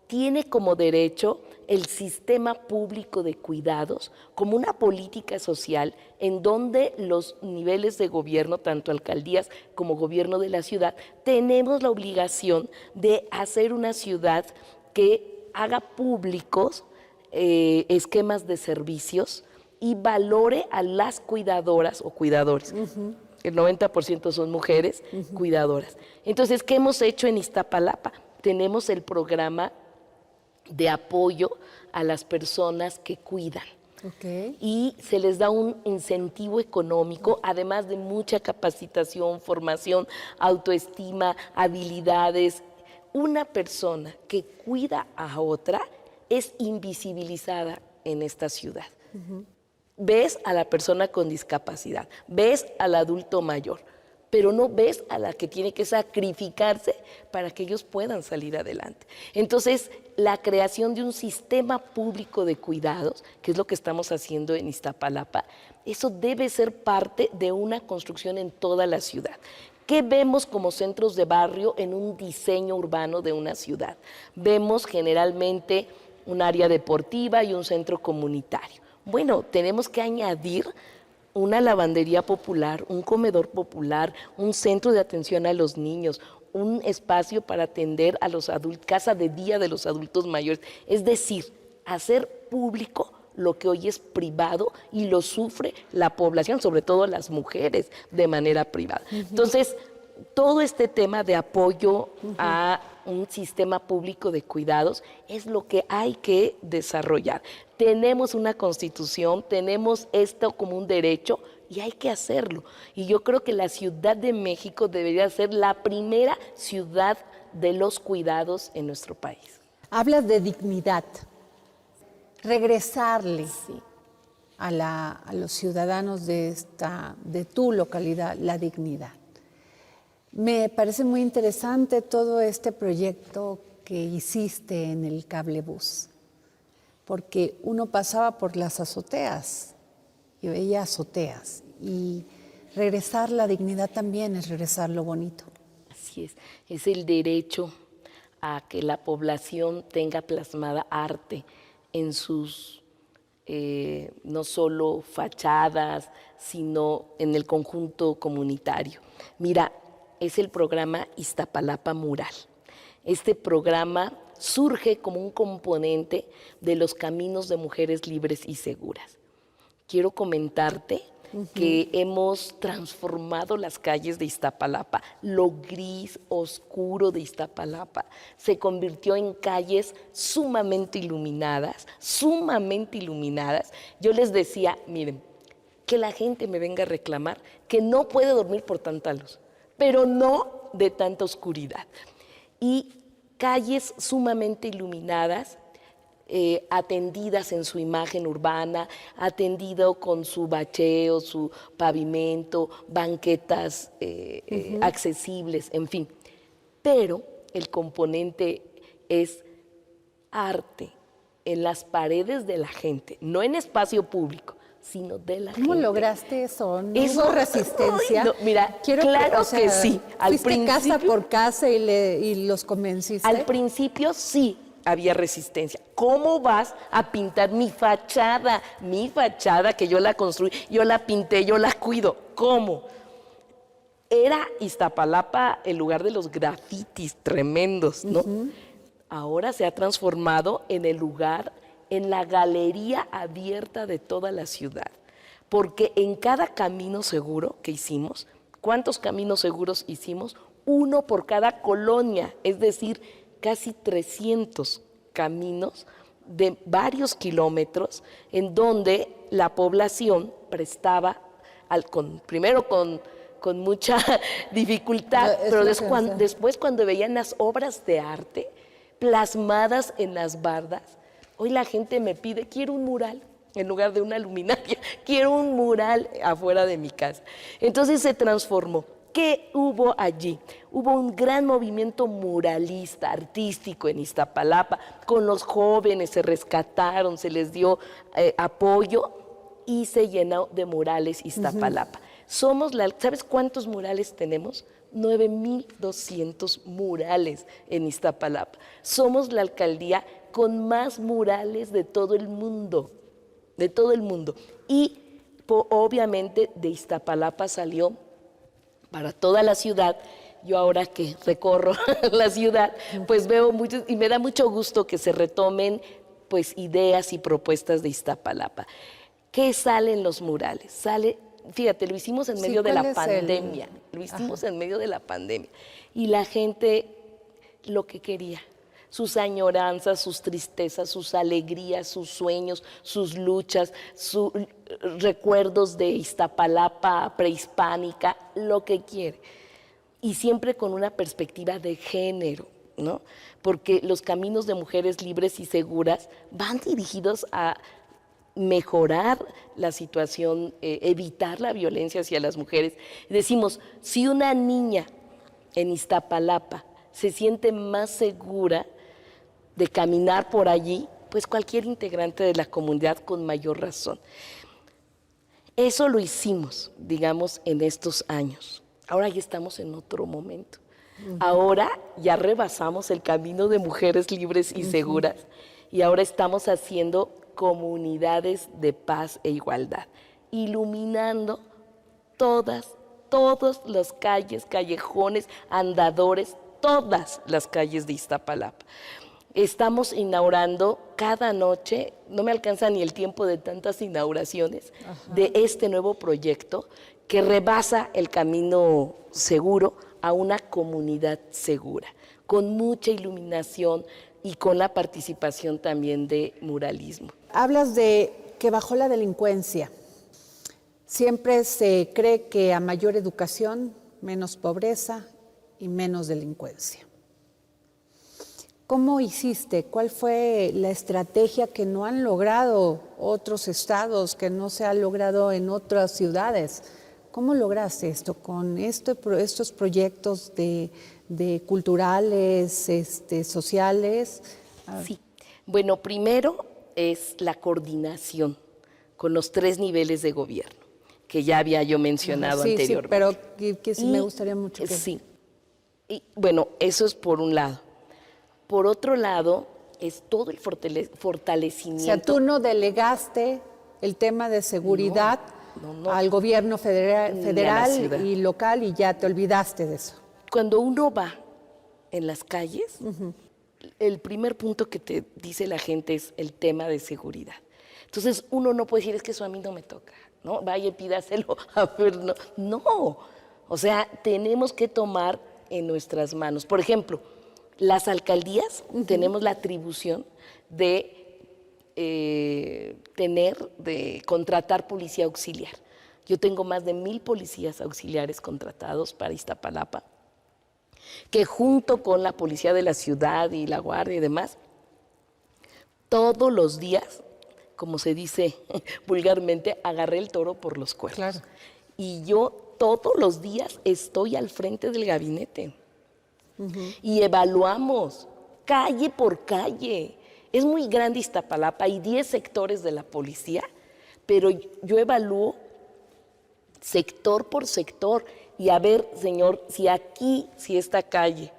Speaker 3: tiene como derecho el sistema público de cuidados como una política social en donde los niveles de gobierno, tanto alcaldías como gobierno de la ciudad, tenemos la obligación de hacer una ciudad que haga públicos esquemas de servicios y valore a las cuidadoras o cuidadores. El 90% son mujeres cuidadoras. Entonces, ¿qué hemos hecho en Iztapalapa? Tenemos el programa de apoyo a las personas que cuidan. Y se les da un incentivo económico, además de mucha capacitación, formación, autoestima, habilidades. Una persona que cuida a otra es invisibilizada en esta ciudad. Ves a la persona con discapacidad, ves al adulto mayor, pero no ves a la que tiene que sacrificarse para que ellos puedan salir adelante. Entonces, la creación de un sistema público de cuidados, que es lo que estamos haciendo en Iztapalapa, eso debe ser parte de una construcción en toda la ciudad. ¿Qué vemos como centros de barrio en un diseño urbano de una ciudad? Vemos generalmente un área deportiva y un centro comunitario. Bueno, tenemos que añadir una lavandería popular, un comedor popular, un centro de atención a los niños, un espacio para atender a los adultos, casa de día de los adultos mayores. Es decir, hacer público lo que hoy es privado y lo sufre la población, sobre todo las mujeres, de manera privada. Entonces, todo este tema de apoyo a un sistema público de cuidados es lo que hay que desarrollar. Tenemos una constitución, tenemos esto como un derecho y hay que hacerlo. Y yo creo que la Ciudad de México debería ser la primera ciudad de los cuidados en nuestro país.
Speaker 2: Hablas de dignidad, regresarle a los ciudadanos de tu localidad la dignidad. Me parece muy interesante todo este proyecto que hiciste en el cablebús, porque uno pasaba por las azoteas y veía azoteas, y regresar la dignidad también es regresar lo bonito.
Speaker 3: Así es el derecho a que la población tenga plasmada arte en sus no solo fachadas, sino en el conjunto comunitario. Mira, es el programa Iztapalapa Mural. Este programa surge como un componente de los caminos de mujeres libres y seguras. Quiero comentarte que hemos transformado las calles de Iztapalapa. Lo gris, oscuro de Iztapalapa se convirtió en calles sumamente iluminadas, sumamente iluminadas. Yo les decía, miren, que la gente me venga a reclamar que no puede dormir por tanta luz, pero no de tanta oscuridad. Y calles sumamente iluminadas, atendidas en su imagen urbana, atendido con su bacheo, su pavimento, banquetas accesibles, en fin. Pero el componente es arte en las paredes de la gente, no en espacio público, sino de la gente.
Speaker 2: ¿Cómo lograste eso? ¿No hubo resistencia?
Speaker 3: No, mira, claro que, que sí.
Speaker 2: ¿Fuiste casa por casa y los convenciste?
Speaker 3: Al principio sí, había resistencia. ¿Cómo vas a pintar mi fachada? Mi fachada que yo la construí, yo la pinté, yo la cuido. ¿Cómo? Era Iztapalapa el lugar de los grafitis tremendos, ¿no? Ahora se ha transformado en el lugar, en la galería abierta de toda la ciudad. Porque en cada camino seguro que hicimos, ¿cuántos caminos seguros hicimos? Uno por cada colonia, es decir, casi 300 caminos de varios kilómetros en donde la población prestaba, primero con mucha dificultad, pero después cuando veían las obras de arte plasmadas en las bardas, hoy la gente me pide, quiero un mural en lugar de una luminaria, quiero un mural afuera de mi casa. Entonces se transformó. ¿Qué hubo allí? Hubo un gran movimiento muralista, artístico en Iztapalapa, con los jóvenes se rescataron, se les dio apoyo y se llenó de murales Iztapalapa. ¿Sabes cuántos murales tenemos? 9,200 murales en Iztapalapa. Somos la alcaldía con más murales de todo el mundo, Y obviamente de Iztapalapa salió para toda la ciudad. Yo ahora que recorro la ciudad, pues veo muchos, y me da mucho gusto que se retomen pues ideas y propuestas de Iztapalapa. ¿Qué sale en los murales? Fíjate, lo hicimos en medio de la pandemia, en medio de la pandemia. Y la gente lo que quería, sus añoranzas, sus tristezas, sus alegrías, sus sueños, sus luchas, sus recuerdos de Iztapalapa prehispánica, lo que quiere. Y siempre con una perspectiva de género, ¿no? Porque los caminos de mujeres libres y seguras van dirigidos a mejorar la situación, evitar la violencia hacia las mujeres. Decimos, si una niña en Iztapalapa se siente más segura de caminar por allí, pues cualquier integrante de la comunidad con mayor razón. Eso lo hicimos, digamos, en estos años. Ahora ya estamos en otro momento. Ahora ya rebasamos el camino de mujeres libres y seguras y ahora estamos haciendo comunidades de paz e igualdad, iluminando todas las calles, callejones, andadores, todas las calles de Iztapalapa. Estamos inaugurando cada noche, no me alcanza ni el tiempo de tantas inauguraciones, de este nuevo proyecto que rebasa el camino seguro a una comunidad segura, con mucha iluminación y con la participación también de muralismo.
Speaker 2: Hablas de que bajó la delincuencia. Siempre se cree que a mayor educación, menos pobreza y menos delincuencia. ¿Cómo hiciste? ¿Cuál fue la estrategia que no han logrado otros estados, que no se ha logrado en otras ciudades? ¿Cómo lograste esto con estos proyectos de culturales, sociales?
Speaker 3: Sí, bueno, primero es la coordinación con los 3 niveles de gobierno, que ya había yo mencionado anteriormente.
Speaker 2: Sí, pero que sí me gustaría mucho que...
Speaker 3: Sí, y bueno, eso es por un lado. Por otro lado, es todo el fortalecimiento.
Speaker 2: O sea, tú no delegaste el tema de seguridad al gobierno federal y local y ya te olvidaste de eso.
Speaker 3: Cuando uno va en las calles, el primer punto que te dice la gente es el tema de seguridad. Entonces, uno no puede decir, es que eso a mí no me toca, ¿no? Vaya y pídaselo a ver, no. O sea, tenemos que tomar en nuestras manos. Por ejemplo, las alcaldías tenemos la atribución de contratar policía auxiliar. Yo tengo más de 1,000 policías auxiliares contratados para Iztapalapa, que junto con la policía de la ciudad y la guardia y demás, todos los días, como se dice vulgarmente, agarré el toro por los cuernos.
Speaker 2: Claro.
Speaker 3: Y yo todos los días estoy al frente del gabinete. Y evaluamos calle por calle. Es muy grande Iztapalapa, hay 10 sectores de la policía, pero yo evalúo sector por sector y a ver, señor, si esta calle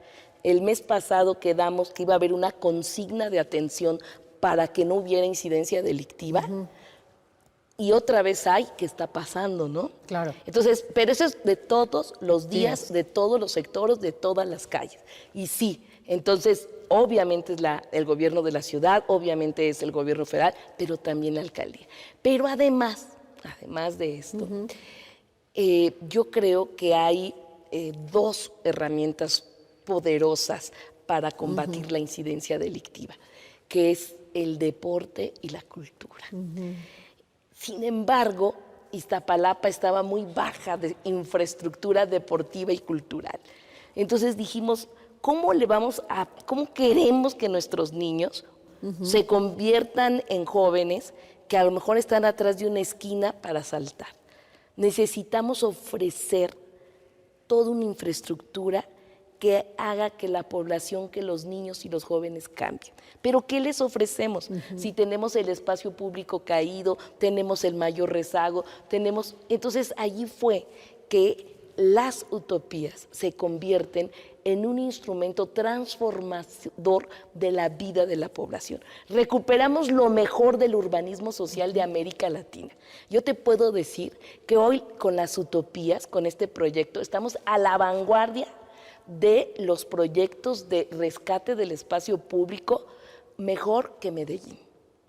Speaker 3: El mes pasado quedamos que iba a haber una consigna de atención para que no hubiera incidencia delictiva. Y otra vez hay que está pasando, ¿no?
Speaker 2: Claro.
Speaker 3: Entonces, pero eso es de todos los días, de todos los sectores, de todas las calles. Y sí, entonces, obviamente es el gobierno de la ciudad, obviamente es el gobierno federal, pero también la alcaldía. Pero además de esto, yo creo que hay dos herramientas poderosas para combatir la incidencia delictiva, que es el deporte y la cultura. Sin embargo, Iztapalapa estaba muy baja de infraestructura deportiva y cultural. Entonces dijimos, ¿cómo queremos que nuestros niños se conviertan en jóvenes que a lo mejor están atrás de una esquina para saltar? Necesitamos ofrecer toda una infraestructura que haga que la población, que los niños y los jóvenes cambien. Pero ¿qué les ofrecemos? Si tenemos el espacio público caído, tenemos el mayor rezago, entonces allí fue que las utopías se convierten en un instrumento transformador de la vida de la población. Recuperamos lo mejor del urbanismo social de América Latina. Yo te puedo decir que hoy con las utopías, con este proyecto, estamos a la vanguardia de los proyectos de rescate del espacio público mejor que Medellín,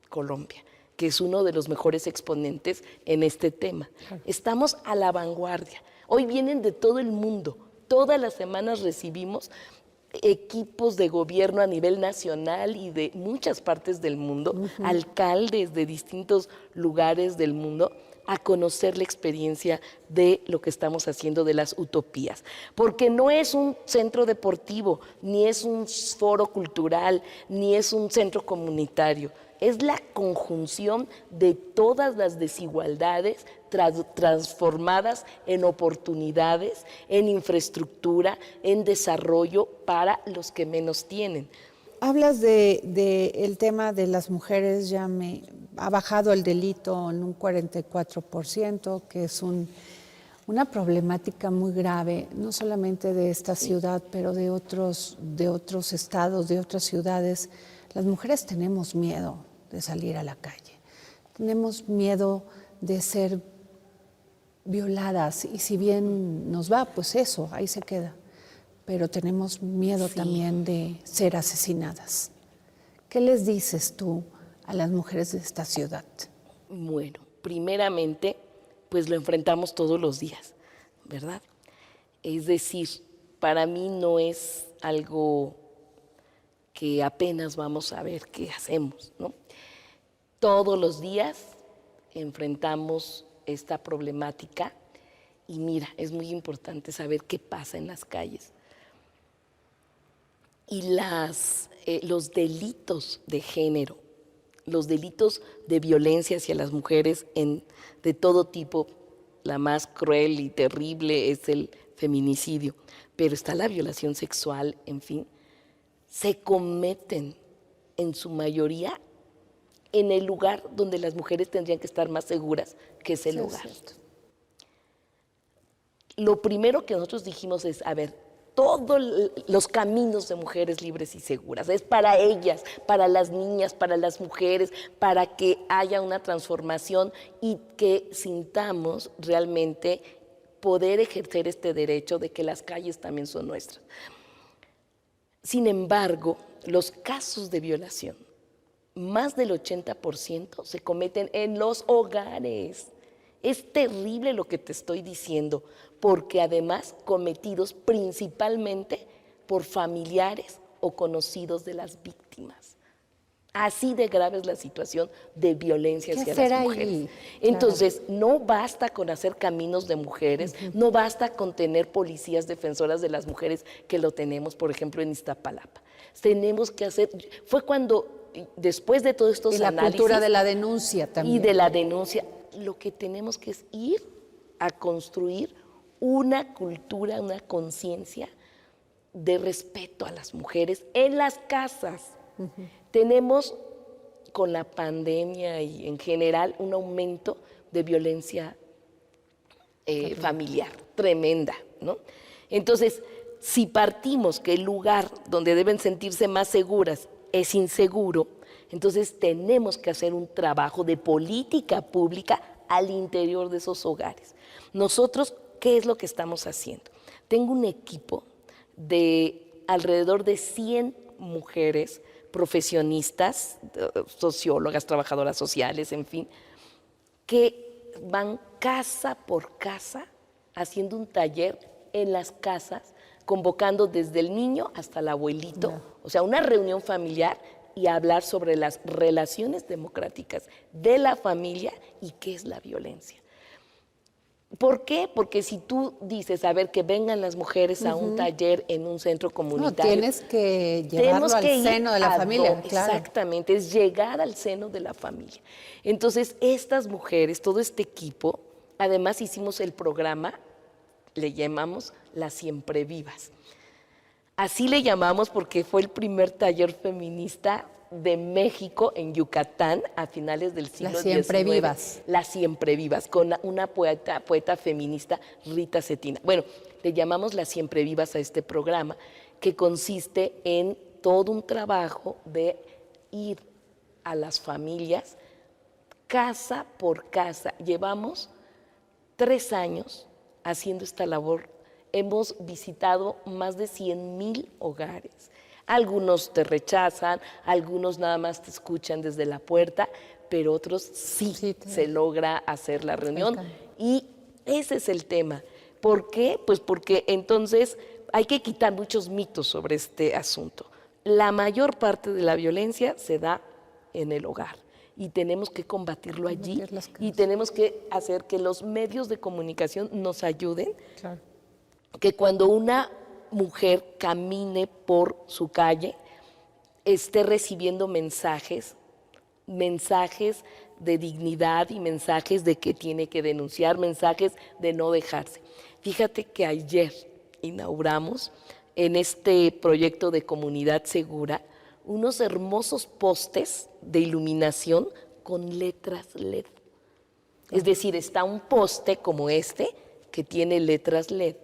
Speaker 3: Colombia, que es uno de los mejores exponentes en este tema. Estamos a la vanguardia. Hoy vienen de todo el mundo. Todas las semanas recibimos equipos de gobierno a nivel nacional y de muchas partes del mundo, alcaldes de distintos lugares del mundo, a conocer la experiencia de lo que estamos haciendo de las utopías. Porque no es un centro deportivo, ni es un foro cultural, ni es un centro comunitario. Es la conjunción de todas las desigualdades transformadas en oportunidades, en infraestructura, en desarrollo para los que menos tienen.
Speaker 2: Hablas del tema de las mujeres, ha bajado el delito en un 44%, que es una problemática muy grave, no solamente de esta ciudad, pero de otros estados, de otras ciudades. Las mujeres tenemos miedo de salir a la calle, tenemos miedo de ser violadas, y si bien nos va, pues eso, ahí se queda. Pero tenemos miedo también de ser asesinadas. ¿Qué les dices tú a las mujeres de esta ciudad?
Speaker 3: Bueno, primeramente, pues lo enfrentamos todos los días, ¿verdad? Es decir, para mí no es algo que apenas vamos a ver qué hacemos, ¿no? Todos los días enfrentamos esta problemática y mira, es muy importante saber qué pasa en las calles. Y los delitos de género, los delitos de violencia hacia las mujeres de todo tipo, la más cruel y terrible es el feminicidio, pero está la violación sexual, en fin, se cometen en su mayoría en el lugar donde las mujeres tendrían que estar más seguras, que es el hogar. Lo primero que nosotros dijimos es, a ver, todos los caminos de mujeres libres y seguras, es para ellas, para las niñas, para las mujeres, para que haya una transformación y que sintamos realmente poder ejercer este derecho de que las calles también son nuestras. Sin embargo, los casos de violación, más del 80% se cometen en los hogares. Es terrible lo que te estoy diciendo, porque además cometidos principalmente por familiares o conocidos de las víctimas. Así de grave es la situación de violencia hacia las mujeres. Entonces, no basta con hacer caminos de mujeres, no basta con tener policías defensoras de las mujeres, que lo tenemos, por ejemplo, en Iztapalapa. Tenemos que hacer, fue cuando, después de todos estos análisis. Y la cultura
Speaker 2: de la denuncia también.
Speaker 3: Y de la denuncia, lo que tenemos que es ir a construir una cultura, una conciencia de respeto a las mujeres en las casas. Tenemos con la pandemia y en general un aumento de violencia familiar tremenda, ¿no? Entonces, si partimos que el lugar donde deben sentirse más seguras es inseguro, entonces tenemos que hacer un trabajo de política pública al interior de esos hogares. Nosotros, ¿qué es lo que estamos haciendo? Tengo un equipo de alrededor de 100 mujeres profesionistas, sociólogas, trabajadoras sociales, en fin, que van casa por casa haciendo un taller en las casas, convocando desde el niño hasta el abuelito, o sea, una reunión familiar y hablar sobre las relaciones democráticas de la familia y qué es la violencia. ¿Por qué? Porque si tú dices, a ver, que vengan las mujeres a un taller en un centro comunitario.
Speaker 2: No, tienes que llevarlo al seno de la familia, claro.
Speaker 3: Exactamente, es llegar al seno de la familia. Entonces, estas mujeres, todo este equipo, además hicimos el programa, le llamamos Las Siempre Vivas. Así le llamamos porque fue el primer taller feminista de México en Yucatán a finales del siglo XIX.
Speaker 2: Las Siempre Vivas.
Speaker 3: Las Siempre Vivas, con una poeta feminista, Rita Cetina. Bueno, le llamamos Las Siempre Vivas a este programa, que consiste en todo un trabajo de ir a las familias casa por casa. Llevamos 3 años haciendo esta labor. Hemos visitado más de 100,000 hogares. Algunos te rechazan, algunos nada más te escuchan desde la puerta, pero otros sí se logra hacer la reunión. Y ese es el tema. ¿Por qué? Pues porque entonces hay que quitar muchos mitos sobre este asunto. La mayor parte de la violencia se da en el hogar y tenemos que combatirlo allí y tenemos que hacer que los medios de comunicación nos ayuden.
Speaker 2: Claro.
Speaker 3: Que cuando una mujer camine por su calle, esté recibiendo mensajes de dignidad y mensajes de que tiene que denunciar, mensajes de no dejarse. Fíjate que ayer inauguramos en este proyecto de comunidad segura unos hermosos postes de iluminación con letras LED. Es decir, está un poste como este que tiene letras LED.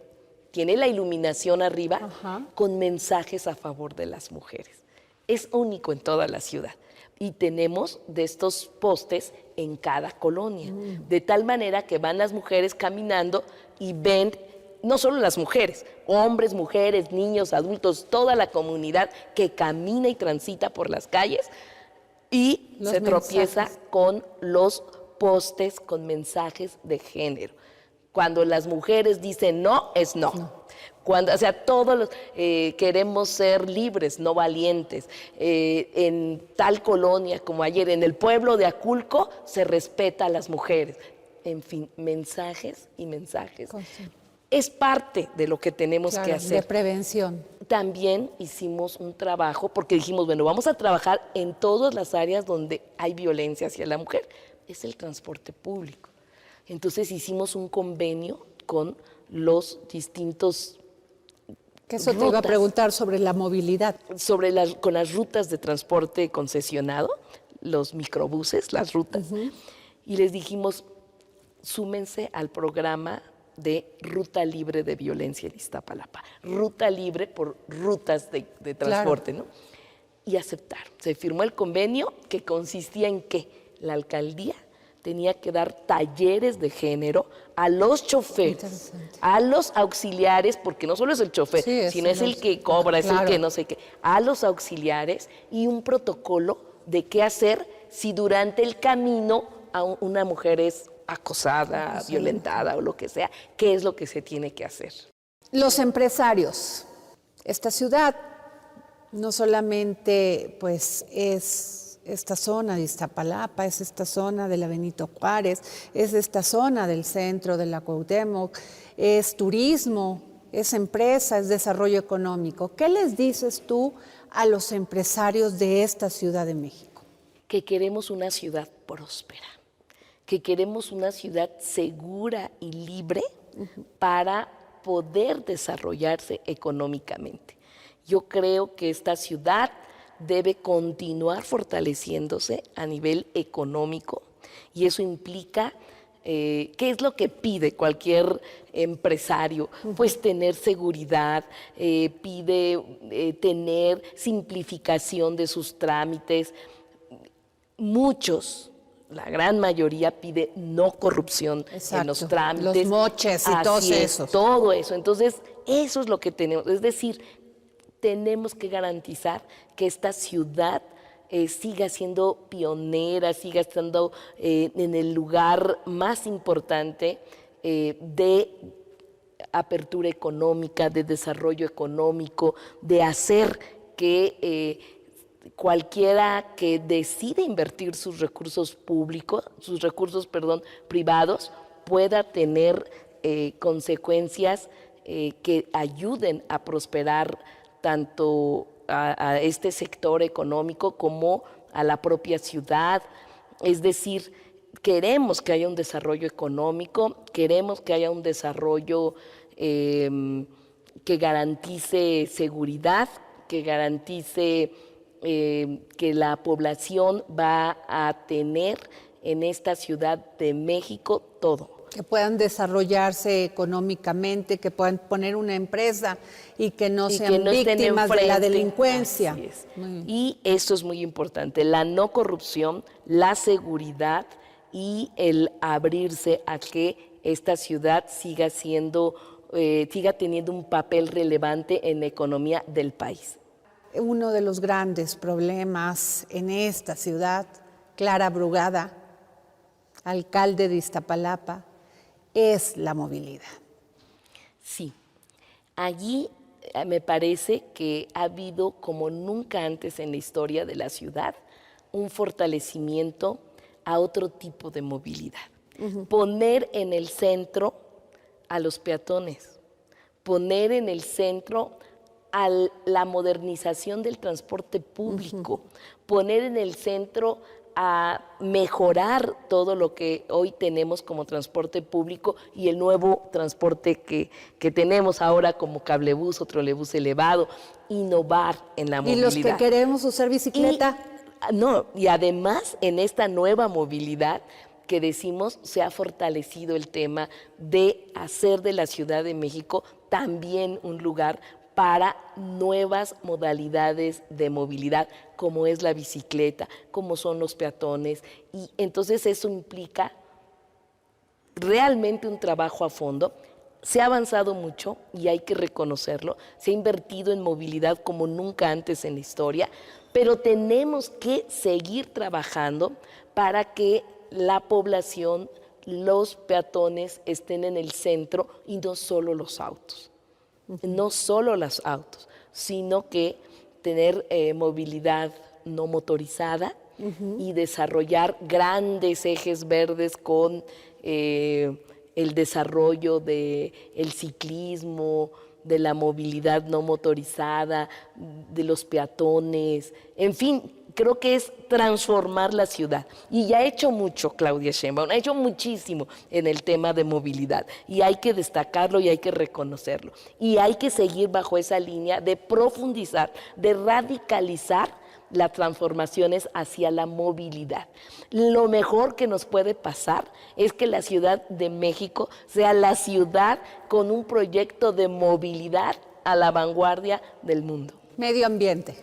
Speaker 3: Tiene la iluminación arriba con mensajes a favor de las mujeres. Es único en toda la ciudad. Y tenemos de estos postes en cada colonia. De tal manera que van las mujeres caminando y ven, no solo las mujeres, hombres, mujeres, niños, adultos, toda la comunidad que camina y transita por las calles y se tropieza con los postes con mensajes de género. Cuando las mujeres dicen no, es no. Cuando, o sea, todos los, queremos ser libres, no valientes. En tal colonia como ayer, en el pueblo de Aculco, se respeta a las mujeres. En fin, mensajes y mensajes. Es parte de lo que tenemos que hacer.
Speaker 2: De prevención.
Speaker 3: También hicimos un trabajo, porque dijimos, bueno, vamos a trabajar en todas las áreas donde hay violencia hacia la mujer. Es el transporte público. Entonces hicimos un convenio con los distintos
Speaker 2: Que eso te iba a preguntar sobre la movilidad.
Speaker 3: Con las rutas de transporte concesionado, los microbuses, las rutas. Y les dijimos, súmense al programa de Ruta Libre de Violencia en Iztapalapa. Ruta libre por rutas de transporte, ¿no? Y aceptaron. Se firmó el convenio que consistía en que la alcaldía tenía que dar talleres de género a los choferes, a los auxiliares, porque no solo es el chofer, sino es el que cobra, es el que no sé qué, a los auxiliares y un protocolo de qué hacer si durante el camino a una mujer es acosada, violentada o lo que sea, qué es lo que se tiene que hacer.
Speaker 2: Los empresarios. Esta ciudad no solamente pues es esta zona de Iztapalapa, es esta zona de la Benito Juárez, es esta zona del centro de la Cuauhtémoc, es turismo, es empresa, es desarrollo económico. ¿Qué les dices tú a los empresarios de esta Ciudad de México?
Speaker 3: Que queremos una ciudad próspera, que queremos una ciudad segura y libre para poder desarrollarse económicamente. Yo creo que esta ciudad debe continuar fortaleciéndose a nivel económico y eso implica ¿Qué es lo que pide cualquier empresario? Pues tener seguridad, pide tener simplificación de sus trámites. Muchos, la gran mayoría pide no corrupción en los trámites.
Speaker 2: Los moches y todos esos.
Speaker 3: Todo eso. Entonces, eso es lo que tenemos. Es decir, tenemos que garantizar que esta ciudad siga siendo pionera, siga estando en el lugar más importante de apertura económica, de desarrollo económico, de hacer que cualquiera que decide invertir sus recursos privados, pueda tener consecuencias que ayuden a prosperar tanto a este sector económico como a la propia ciudad. Es decir, queremos que haya un desarrollo económico, queremos que haya un desarrollo que garantice seguridad, que garantice que la población va a tener en esta Ciudad de México todo.
Speaker 2: Que puedan desarrollarse económicamente, que puedan poner una empresa y que no sean víctimas de la delincuencia.
Speaker 3: Así es. Y esto es muy importante, la no corrupción, la seguridad y el abrirse a que esta ciudad siga teniendo un papel relevante en la economía del país.
Speaker 2: Uno de los grandes problemas en esta ciudad, Clara Brugada, alcalde de Iztapalapa, es la movilidad.
Speaker 3: Sí, allí me parece que ha habido, como nunca antes en la historia de la ciudad, un fortalecimiento a otro tipo de movilidad. Poner en el centro a los peatones, poner en el centro a la modernización del transporte público, poner en el centro a mejorar todo lo que hoy tenemos como transporte público y el nuevo transporte que tenemos ahora como cablebús o trolebús elevado, innovar en la movilidad.
Speaker 2: Y los que queremos usar bicicleta.
Speaker 3: Y además en esta nueva movilidad que decimos se ha fortalecido el tema de hacer de la Ciudad de México también un lugar para nuevas modalidades de movilidad, como es la bicicleta, como son los peatones. Y entonces eso implica realmente un trabajo a fondo. Se ha avanzado mucho y hay que reconocerlo. Se ha invertido en movilidad como nunca antes en la historia, pero tenemos que seguir trabajando para que la población, los peatones estén en el centro y no solo los autos. No solo los autos, sino que tener movilidad no motorizada y desarrollar grandes ejes verdes con el desarrollo del ciclismo, de la movilidad no motorizada, de los peatones, en fin. Creo que es transformar la ciudad. Y ya ha hecho mucho Claudia Sheinbaum, ha hecho muchísimo en el tema de movilidad. Y hay que destacarlo y hay que reconocerlo. Y hay que seguir bajo esa línea de profundizar, de radicalizar las transformaciones hacia la movilidad. Lo mejor que nos puede pasar es que la Ciudad de México sea la ciudad con un proyecto de movilidad a la vanguardia del mundo.
Speaker 2: Medio ambiente.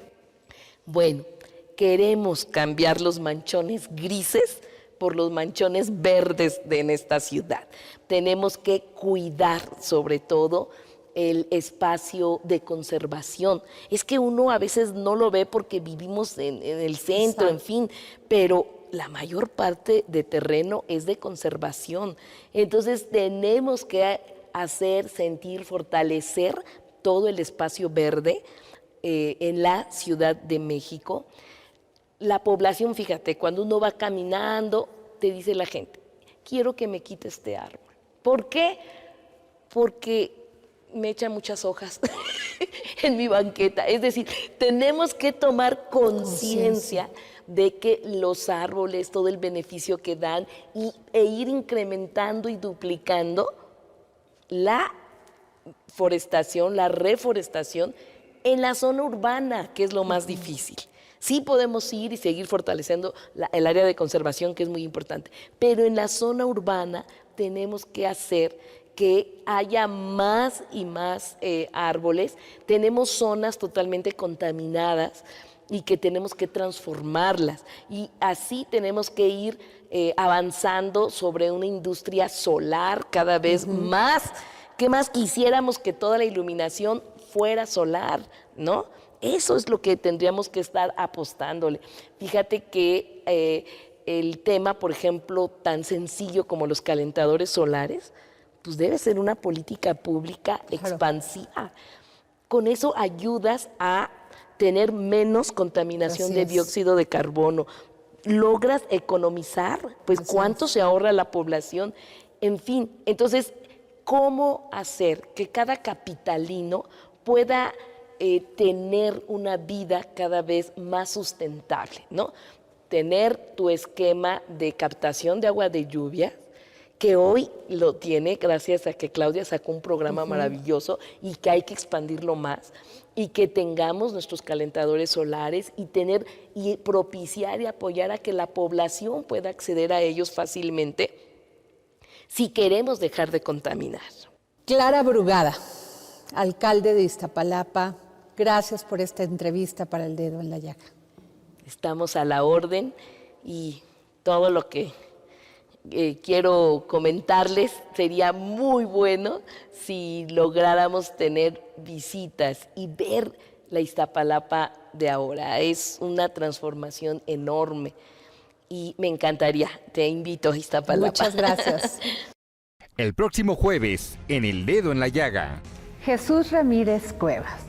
Speaker 3: Bueno, queremos cambiar los manchones grises por los manchones verdes en esta ciudad. Tenemos que cuidar sobre todo el espacio de conservación. Es que uno a veces no lo ve porque vivimos en el centro, en fin, pero la mayor parte de terreno es de conservación. Entonces tenemos que hacer, sentir, fortalecer todo el espacio verde en la Ciudad de México. La población, fíjate, cuando uno va caminando, te dice la gente, quiero que me quite este árbol. ¿Por qué? Porque me echa muchas hojas en mi banqueta. Es decir, tenemos que tomar conciencia de que los árboles, todo el beneficio que dan e ir incrementando y duplicando la forestación, la reforestación en la zona urbana, que es lo más difícil. Sí podemos ir y seguir fortaleciendo el área de conservación, que es muy importante, pero en la zona urbana tenemos que hacer que haya más y más árboles. Tenemos zonas totalmente contaminadas y que tenemos que transformarlas. Y así tenemos que ir avanzando sobre una industria solar cada vez más. ¿Qué más quisiéramos que toda la iluminación fuera solar, ¿no? Eso es lo que tendríamos que estar apostándole. Fíjate que el tema, por ejemplo, tan sencillo como los calentadores solares, pues debe ser una política pública expansiva. Con eso ayudas a tener menos contaminación de dióxido de carbono. Logras economizar, pues cuánto se ahorra la población. En fin, entonces, ¿cómo hacer que cada capitalino pueda tener una vida cada vez más sustentable, ¿no? Tener tu esquema de captación de agua de lluvia, que hoy lo tiene gracias a que Claudia sacó un programa maravilloso y que hay que expandirlo más, y que tengamos nuestros calentadores solares y propiciar y apoyar a que la población pueda acceder a ellos fácilmente si queremos dejar de contaminar.
Speaker 2: Clara Brugada, alcalde de Iztapalapa, gracias por esta entrevista para El Dedo en la Llaga.
Speaker 3: Estamos a la orden y todo lo que quiero comentarles sería muy bueno si lográramos tener visitas y ver la Iztapalapa de ahora. Es una transformación enorme y me encantaría. Te invito a Iztapalapa.
Speaker 2: Muchas gracias.
Speaker 1: El próximo jueves, en El Dedo en la Llaga.
Speaker 2: Jesús Ramírez Cuevas,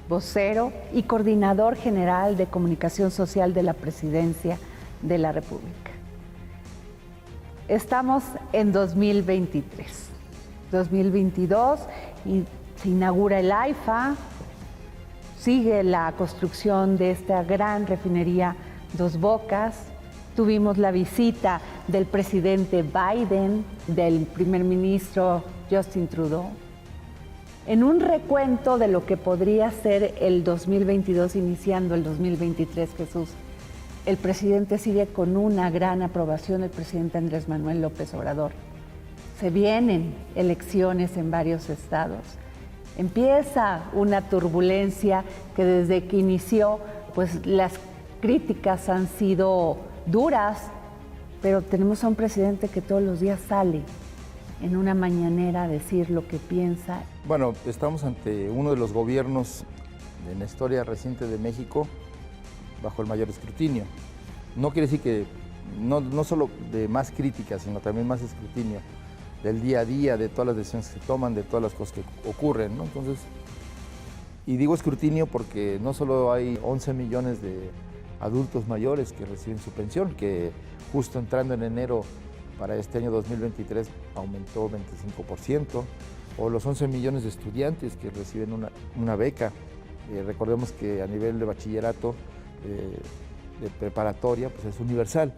Speaker 2: vocero y coordinador general de comunicación social de la Presidencia de la República. Estamos en 2023. 2022 y se inaugura el AIFA, sigue la construcción de esta gran refinería Dos Bocas. Tuvimos la visita del presidente Biden, del primer ministro Justin Trudeau. En un recuento de lo que podría ser el 2022 iniciando el 2023, Jesús, el presidente sigue con una gran aprobación, el presidente Andrés Manuel López Obrador. Se vienen elecciones en varios estados. Empieza una turbulencia que desde que inició, pues las críticas han sido duras, pero tenemos a un presidente que todos los días sale en una mañanera a decir lo que piensa.
Speaker 4: Bueno, estamos ante uno de los gobiernos en la historia reciente de México bajo el mayor escrutinio. No quiere decir que, no solo de más críticas, sino también más escrutinio del día a día, de todas las decisiones que se toman, de todas las cosas que ocurren, ¿no? Entonces, y digo escrutinio porque no solo hay 11 millones de adultos mayores que reciben su pensión, que justo entrando en enero para este año 2023 aumentó 25%, o los 11 millones de estudiantes que reciben una beca. Recordemos que a nivel de bachillerato, de preparatoria, pues es universal.